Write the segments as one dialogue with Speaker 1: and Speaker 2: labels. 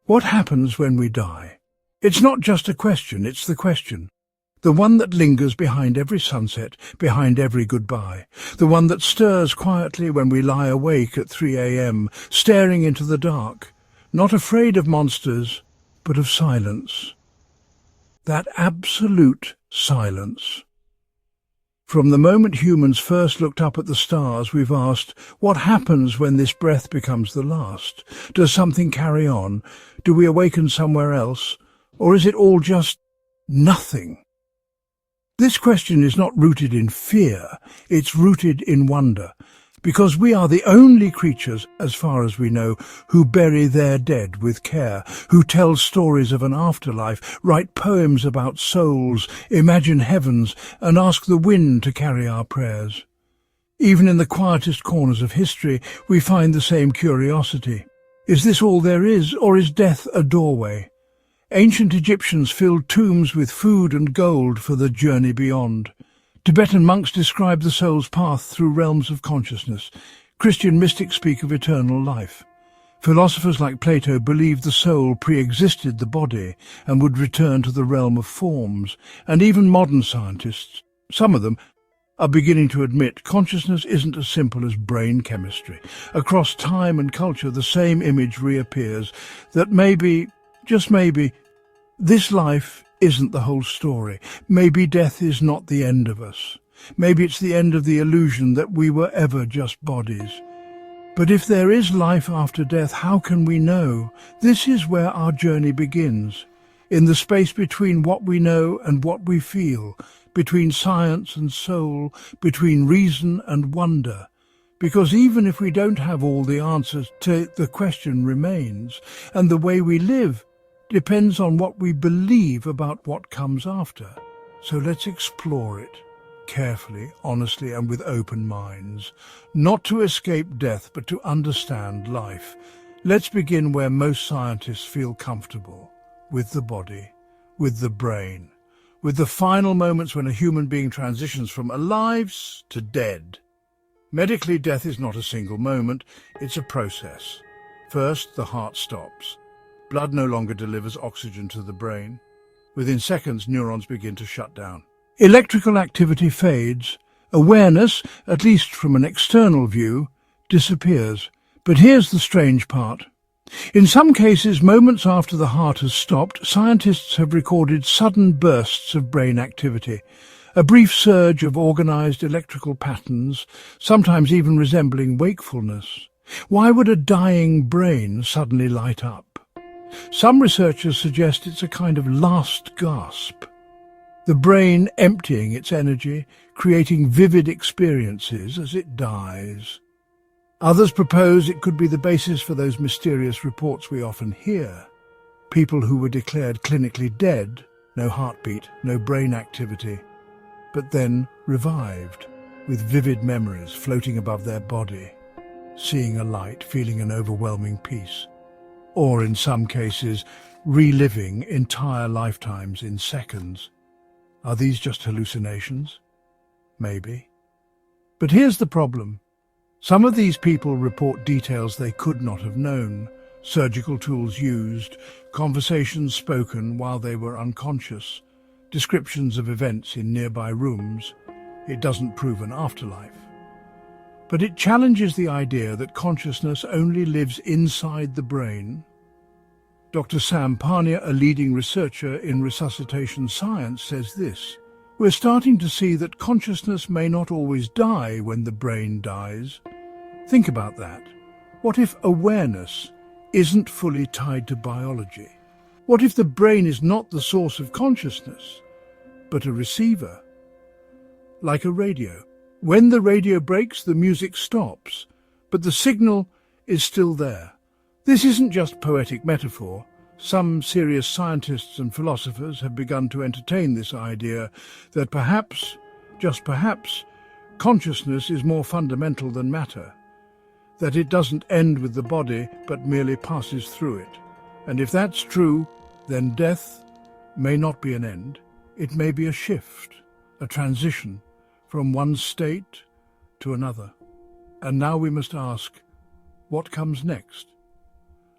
Speaker 1: What happens when we die? It's not just a question, it's the question. The one that lingers behind every sunset, behind every goodbye. The one that stirs quietly when we lie awake at 3 a.m., staring into the dark, not afraid of monsters, but of silence. That absolute silence. From the moment humans first looked up at the stars, we've asked, what happens when this breath becomes the last? Does something carry on? Do we awaken somewhere else? Or is it all just nothing? This question is not rooted in fear, it's rooted in wonder, because we are the only creatures, as far as we know, who bury their dead with care, who tell stories of an afterlife, write poems about souls, imagine heavens, and ask the wind to carry our prayers. Even in the quietest corners of history, we find the same curiosity. Is this all there is, or is death a doorway? Ancient Egyptians filled tombs with food and gold for the journey beyond. Tibetan monks describe the soul's path through realms of consciousness. Christian mystics speak of eternal life. Philosophers like Plato believed the soul pre-existed the body and would return to the realm of forms. And even modern scientists, some of them, are beginning to admit consciousness isn't as simple as brain chemistry. Across time and culture, the same image reappears, that maybe, just maybe, this life isn't the whole story. Maybe death is not the end of us. Maybe it's the end of the illusion that we were ever just bodies. But if there is life after death, how can we know? This is where our journey begins, in the space between what we know and what we feel, between science and soul, between reason and wonder. Because even if we don't have all the answers, the question remains, and the way we live depends on what we believe about what comes after. So let's explore it, carefully, honestly, and with open minds. Not to escape death, but to understand life. Let's begin where most scientists feel comfortable, with the body, with the brain, with the final moments when a human being transitions from alive to dead. Medically, death is not a single moment, it's a process. First, the heart stops. Blood no longer delivers oxygen to the brain. Within seconds, neurons begin to shut down. Electrical activity fades. Awareness, at least from an external view, disappears. But here's the strange part. In some cases, moments after the heart has stopped, scientists have recorded sudden bursts of brain activity. A brief surge of organized electrical patterns, sometimes even resembling wakefulness. Why would a dying brain suddenly light up? Some researchers suggest it's a kind of last gasp. The brain emptying its energy, creating vivid experiences as it dies. Others propose it could be the basis for those mysterious reports we often hear. People who were declared clinically dead, no heartbeat, no brain activity, but then revived, with vivid memories floating above their body, seeing a light, feeling an overwhelming peace. Or in some cases, reliving entire lifetimes in seconds. Are these just hallucinations? Maybe. But here's the problem. Some of these people report details they could not have known, surgical tools used, conversations spoken while they were unconscious, descriptions of events in nearby rooms. It doesn't prove an afterlife. But it challenges the idea that consciousness only lives inside the brain. Dr. Sam Parnia, a leading researcher in resuscitation science, says this: "We're starting to see that consciousness may not always die when the brain dies." Think about that. What if awareness isn't fully tied to biology? What if the brain is not the source of consciousness, but a receiver? Like a radio. When the radio breaks, the music stops, but the signal is still there. This isn't just poetic metaphor. Some serious scientists and philosophers have begun to entertain this idea that perhaps, just perhaps, consciousness is more fundamental than matter, that it doesn't end with the body but merely passes through it. And if that's true, then death may not be an end. It may be a shift, a transition from one state to another. And now we must ask, what comes next?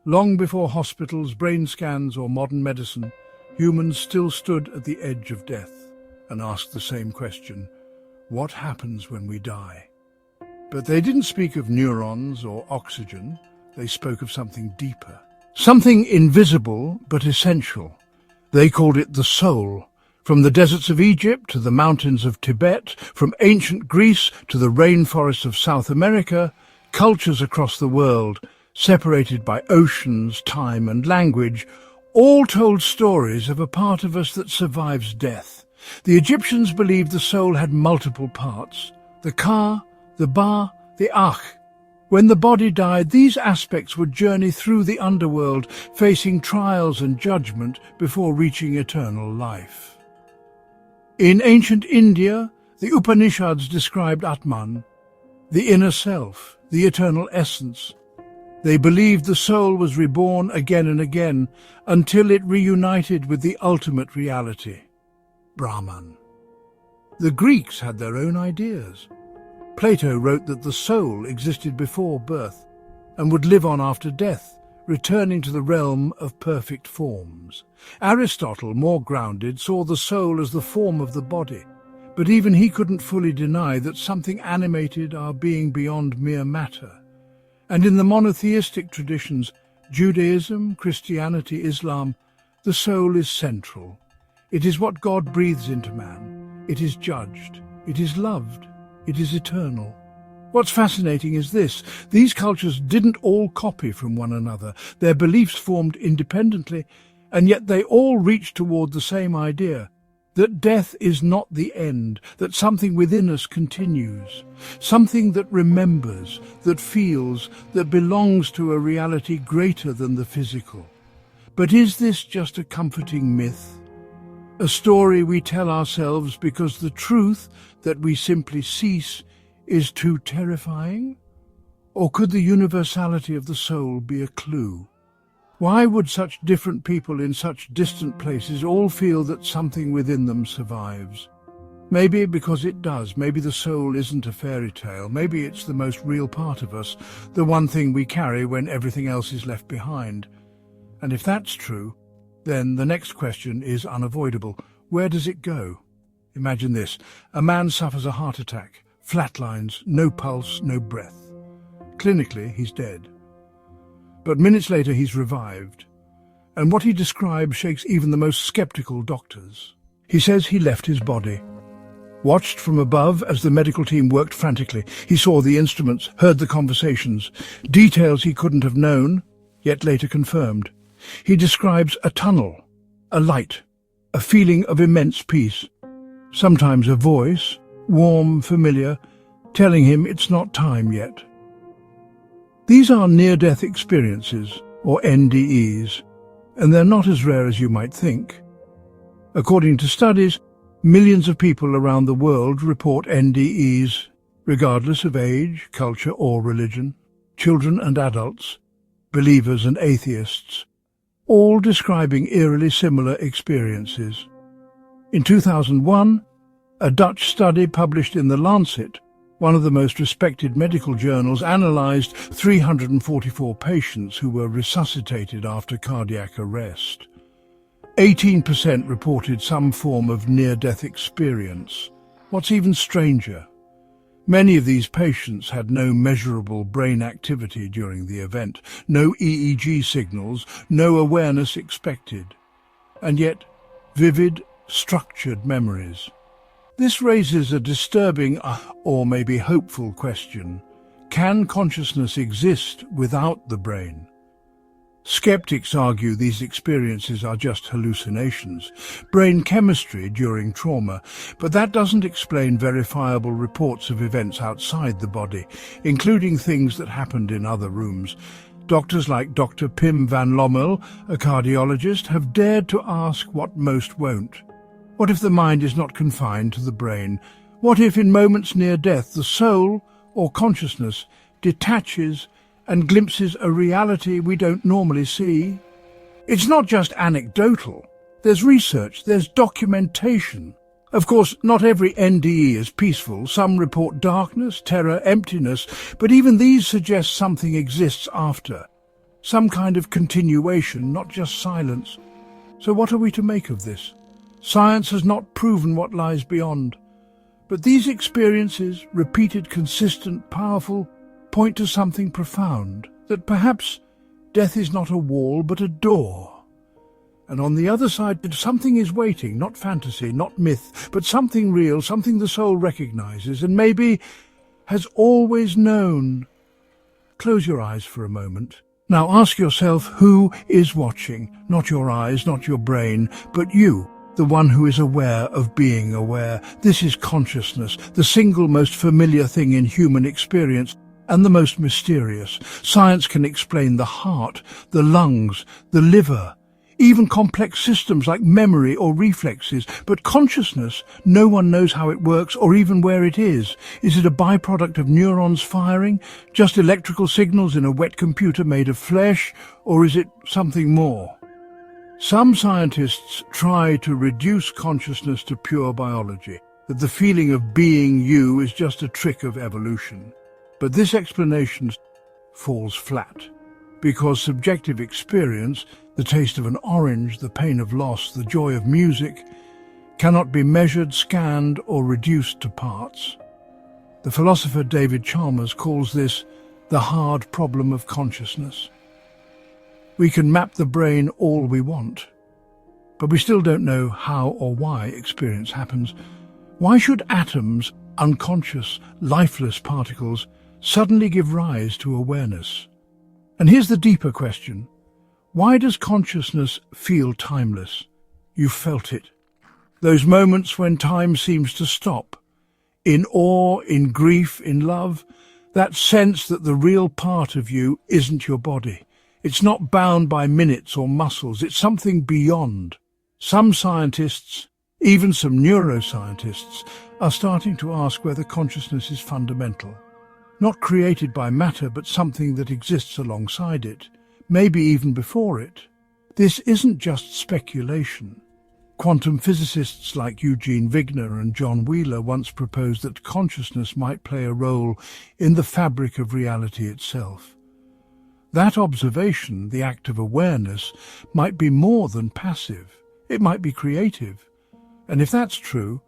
Speaker 1: Long before hospitals, brain scans or modern medicine, humans still stood at the edge of death and asked the same question: what happens when we die? But they didn't speak of neurons or oxygen. They spoke of something deeper, something invisible but essential. They called it the soul. From the deserts of Egypt to the mountains of Tibet, from ancient Greece to the rainforests of South America, cultures across the world, separated by oceans, time and language, all told stories of a part of us that survives death. The Egyptians believed the soul had multiple parts: the Ka, the Ba, the Ach. When the body died, these aspects would journey through the underworld, facing trials and judgment before reaching eternal life. In ancient India, the Upanishads described Atman, the inner self, the eternal essence. They believed the soul was reborn again and again until it reunited with the ultimate reality, Brahman. The Greeks had their own ideas. Plato wrote that the soul existed before birth and would live on after death, returning to the realm of perfect forms. Aristotle, more grounded, saw the soul as the form of the body, but even he couldn't fully deny that something animated our being beyond mere matter. And in the monotheistic traditions, Judaism, Christianity, Islam, the soul is central. It is what God breathes into man. It is judged. It is loved. It is eternal. What's fascinating is this: these cultures didn't all copy from one another. Their beliefs formed independently, and yet they all reached toward the same idea: that death is not the end, that something within us continues, something that remembers, that feels, that belongs to a reality greater than the physical. But is this just a comforting myth? A story we tell ourselves because the truth that we simply cease is too terrifying? Or could the universality of the soul be a clue? Why would such different people in such distant places all feel that something within them survives? Maybe because it does. Maybe the soul isn't a fairy tale. Maybe it's the most real part of us, the one thing we carry when everything else is left behind. And if that's true, then the next question is unavoidable. Where does it go? Imagine this: a man suffers a heart attack, flatlines, no pulse, no breath. Clinically, he's dead. But minutes later he's revived, and what he describes shakes even the most skeptical doctors. He says he left his body. Watched from above as the medical team worked frantically, he saw the instruments, heard the conversations, details he couldn't have known, yet later confirmed. He describes a tunnel, a light, a feeling of immense peace. Sometimes a voice, warm, familiar, telling him it's not time yet. These are near-death experiences, or NDEs, and they're not as rare as you might think. According to studies, millions of people around the world report NDEs, regardless of age, culture or religion. Children and adults, believers and atheists, all describing eerily similar experiences. In 2001, a Dutch study published in The Lancet, one of the most respected medical journals, analysed 344 patients who were resuscitated after cardiac arrest. 18% reported some form of near-death experience. What's even stranger, many of these patients had no measurable brain activity during the event, no EEG signals, no awareness expected, and yet vivid, structured memories. This raises a disturbing, or maybe hopeful question. Can consciousness exist without the brain? Skeptics argue these experiences are just hallucinations, brain chemistry during trauma, but that doesn't explain verifiable reports of events outside the body, including things that happened in other rooms. Doctors like Dr. Pim van Lommel, a cardiologist, have dared to ask what most won't. What if the mind is not confined to the brain? What if in moments near death the soul, or consciousness, detaches and glimpses a reality we don't normally see? It's not just anecdotal. There's research, there's documentation. Of course, not every NDE is peaceful. Some report darkness, terror, emptiness, but even these suggest something exists after. some kind of continuation, not just silence. So what are we to make of this? Science has not proven what lies beyond. But these experiences, repeated, consistent, powerful, point to something profound, that perhaps death is not a wall but a door. And on the other side, something is waiting, not fantasy, not myth, but something real, something the soul recognizes and maybe has always known. Close your eyes for a moment. Now ask yourself who is watching, not your eyes, not your brain, but you, the one who is aware of being aware. This is consciousness, the single most familiar thing in human experience and the most mysterious. Science can explain the heart, the lungs, the liver, even complex systems like memory or reflexes, but consciousness, no one knows how it works or even where it is. Is it a byproduct of neurons firing, just electrical signals in a wet computer made of flesh, or is it something more? Some scientists try to reduce consciousness to pure biology, that the feeling of being you is just a trick of evolution. But this explanation falls flat, because subjective experience, the taste of an orange, the pain of loss, the joy of music, cannot be measured, scanned, or reduced to parts. The philosopher David Chalmers calls this the hard problem of consciousness. We can map the brain all we want, but we still don't know how or why experience happens. Why should atoms, unconscious, lifeless particles, suddenly give rise to awareness? And here's the deeper question. Why does consciousness feel timeless? You felt it. Those moments when time seems to stop. In awe, in grief, in love. That sense that the real part of you isn't your body. It's not bound by minutes or muscles. It's something beyond. Some scientists, even some neuroscientists, are starting to ask whether consciousness is fundamental. Not created by matter, but something that exists alongside it, maybe even before it. This isn't just speculation. Quantum physicists like Eugene Wigner and John Wheeler once proposed that consciousness might play a role in the fabric of reality itself. That observation, the act of awareness, might be more than passive. It might be creative. And if that's true,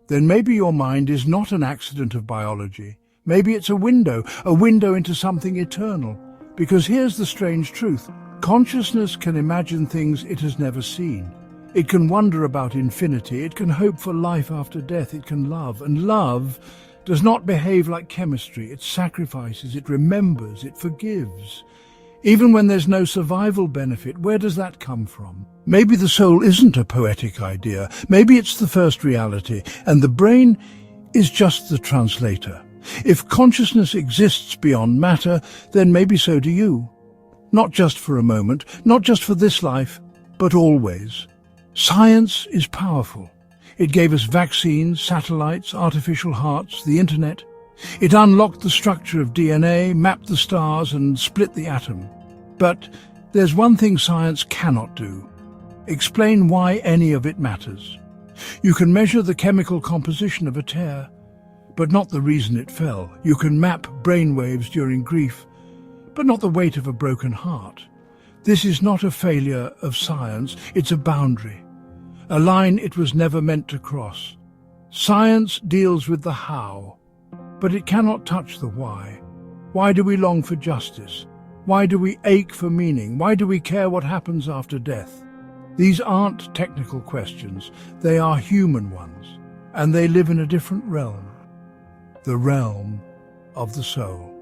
Speaker 1: then maybe your mind is not an accident of biology. Maybe it's a window into something eternal. Because here's the strange truth. Consciousness can imagine things it has never seen. It can wonder about infinity. It can hope for life after death. It can love. And love does not behave like chemistry. It sacrifices, it remembers, it forgives. Even when there's no survival benefit, where does that come from? Maybe the soul isn't a poetic idea. Maybe it's the first reality, and the brain is just the translator. If consciousness exists beyond matter, then maybe so do you. Not just for a moment, not just for this life, but always. Science is powerful. It gave us vaccines, satellites, artificial hearts, the internet. It unlocked the structure of DNA, mapped the stars, and split the atom. But there's one thing science cannot do. Explain why any of it matters. You can measure the chemical composition of a tear, but not the reason it fell. You can map brainwaves during grief, but not the weight of a broken heart. This is not a failure of science, it's a boundary, a line it was never meant to cross. Science deals with the how, but it cannot touch the why. Why do we long for justice? Why do we ache for meaning? Why do we care what happens after death? These aren't technical questions, they are human ones, and they live in a different realm. The realm of the soul.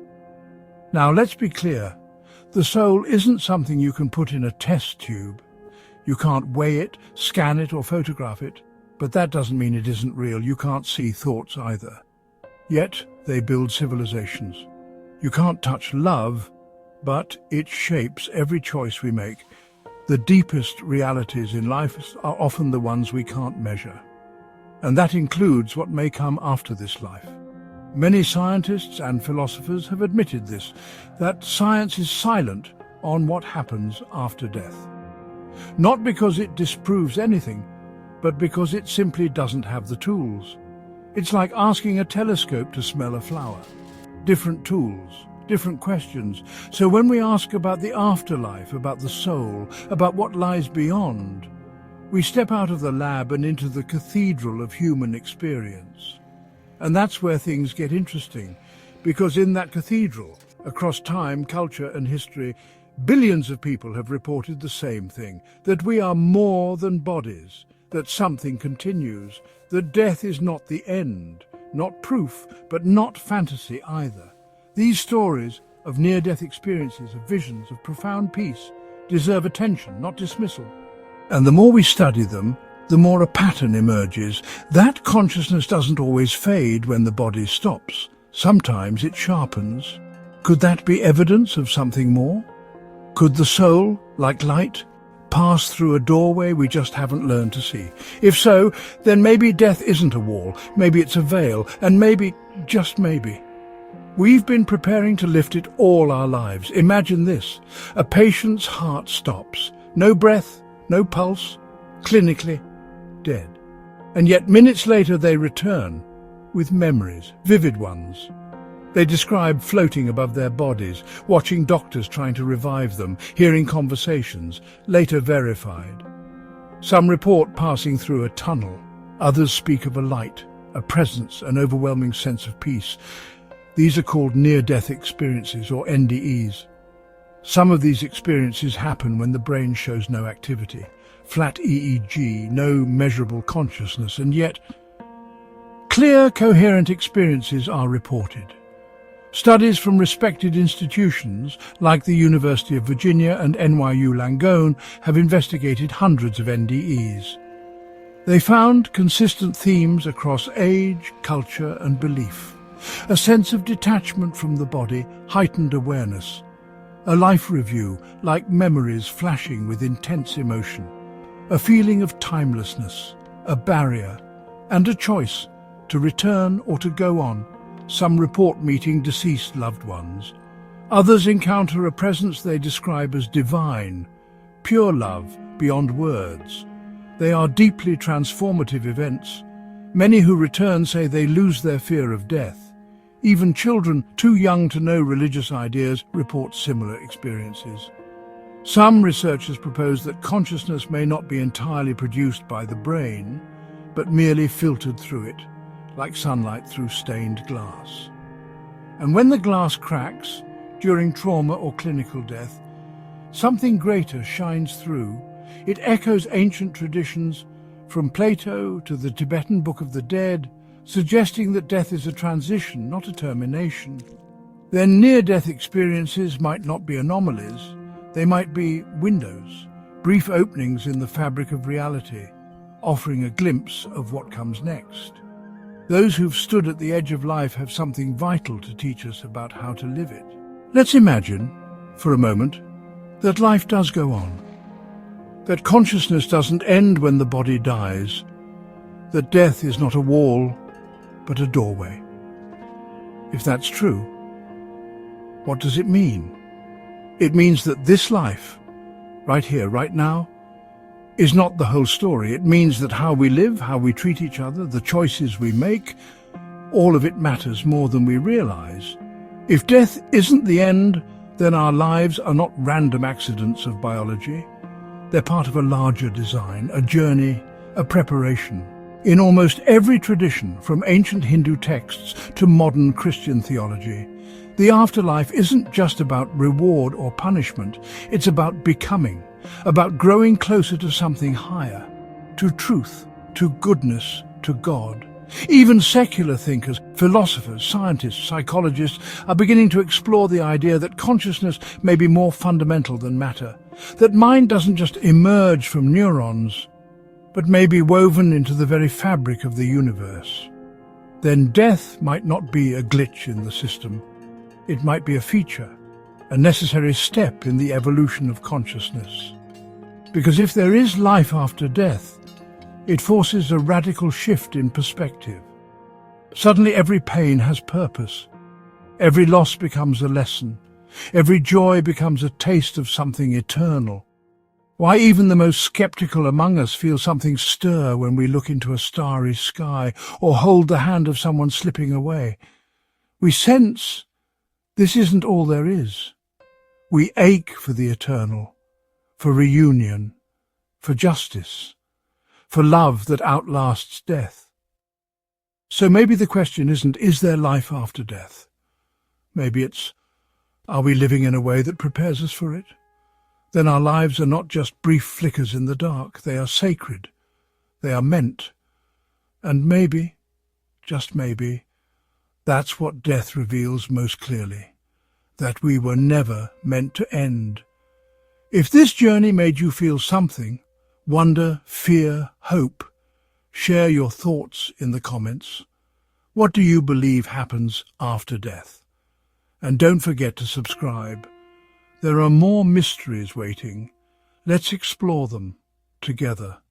Speaker 1: Now let's be clear, the soul isn't something you can put in a test tube. You can't weigh it, scan it or photograph it, but that doesn't mean it isn't real. You can't see thoughts either. Yet they build civilizations. You can't touch love, but it shapes every choice we make. The deepest realities in life are often the ones we can't measure. And that includes what may come after this life. Many scientists and philosophers have admitted this, that science is silent on what happens after death. Not because it disproves anything, but because it simply doesn't have the tools. It's like asking a telescope to smell a flower. Different tools, different questions. So when we ask about the afterlife, about the soul, about what lies beyond, we step out of the lab and into the cathedral of human experience. And that's where things get interesting, because in that cathedral, across time, culture and history, billions of people have reported the same thing, that we are more than bodies, that something continues, that death is not the end, not proof, but not fantasy either. These stories of near-death experiences, of visions, of profound peace, deserve attention, not dismissal. And the more we study them, the more a pattern emerges. That consciousness doesn't always fade when the body stops. Sometimes it sharpens. Could that be evidence of something more? Could the soul, like light, pass through a doorway we just haven't learned to see? If so, then maybe death isn't a wall, maybe it's a veil, and maybe, just maybe, we've been preparing to lift it all our lives. Imagine this: a patient's heart stops, no breath, no pulse, clinically dead. And yet minutes later they return, with memories, vivid ones. They describe floating above their bodies, watching doctors trying to revive them, hearing conversations, later verified. Some report passing through a tunnel. Others speak of a light, a presence, an overwhelming sense of peace. These are called near-death experiences, or NDEs. Some of these experiences happen when the brain shows no activity. Flat EEG, no measurable consciousness, and yet clear, coherent experiences are reported. Studies from respected institutions like the University of Virginia and NYU Langone have investigated hundreds of NDEs. They found consistent themes across age, culture and belief. A sense of detachment from the body, heightened awareness. A life review, like memories flashing with intense emotion. A feeling of timelessness, a barrier, and a choice to return or to go on. Some report meeting deceased loved ones. Others encounter a presence they describe as divine, pure love beyond words. They are deeply transformative events. Many who return say they lose their fear of death. Even children too young to know religious ideas report similar experiences. Some researchers propose that consciousness may not be entirely produced by the brain, but merely filtered through it, like sunlight through stained glass. And when the glass cracks, during trauma or clinical death, something greater shines through. It echoes ancient traditions, from Plato to the Tibetan Book of the Dead, suggesting that death is a transition, not a termination. Then near-death experiences might not be anomalies. They might be windows, brief openings in the fabric of reality, offering a glimpse of what comes next. Those who've stood at the edge of life have something vital to teach us about how to live it. Let's imagine, for a moment, that life does go on. That consciousness doesn't end when the body dies. That death is not a wall, but a doorway. If that's true, what does it mean? It means that this life, right here, right now, is not the whole story. It means that how we live, how we treat each other, the choices we make, all of it matters more than we realize. If death isn't the end, then our lives are not random accidents of biology. They're part of a larger design, a journey, a preparation. In almost every tradition, from ancient Hindu texts to modern Christian theology, the afterlife isn't just about reward or punishment. It's about becoming, about growing closer to something higher, to truth, to goodness, to God. Even secular thinkers, philosophers, scientists, psychologists are beginning to explore the idea that consciousness may be more fundamental than matter, that mind doesn't just emerge from neurons, but may be woven into the very fabric of the universe. Then death might not be a glitch in the system. It might be a feature, a necessary step in the evolution of consciousness. Because if there is life after death, it forces a radical shift in perspective. Suddenly every pain has purpose. Every loss becomes a lesson. Every joy becomes a taste of something eternal. Why even the most skeptical among us feel something stir when we look into a starry sky or hold the hand of someone slipping away. We sense This isn't all there is. We ache for the eternal, for reunion, for justice, for love that outlasts death. So maybe the question isn't, is there life after death? Maybe it's, are we living in a way that prepares us for it? Then our lives are not just brief flickers in the dark. They are sacred. They are meant. And maybe, just maybe, that's what death reveals most clearly, that we were never meant to end. If this journey made you feel something, wonder, fear, hope, share your thoughts in the comments. What do you believe happens after death? And don't forget to subscribe. There are more mysteries waiting. Let's explore them together.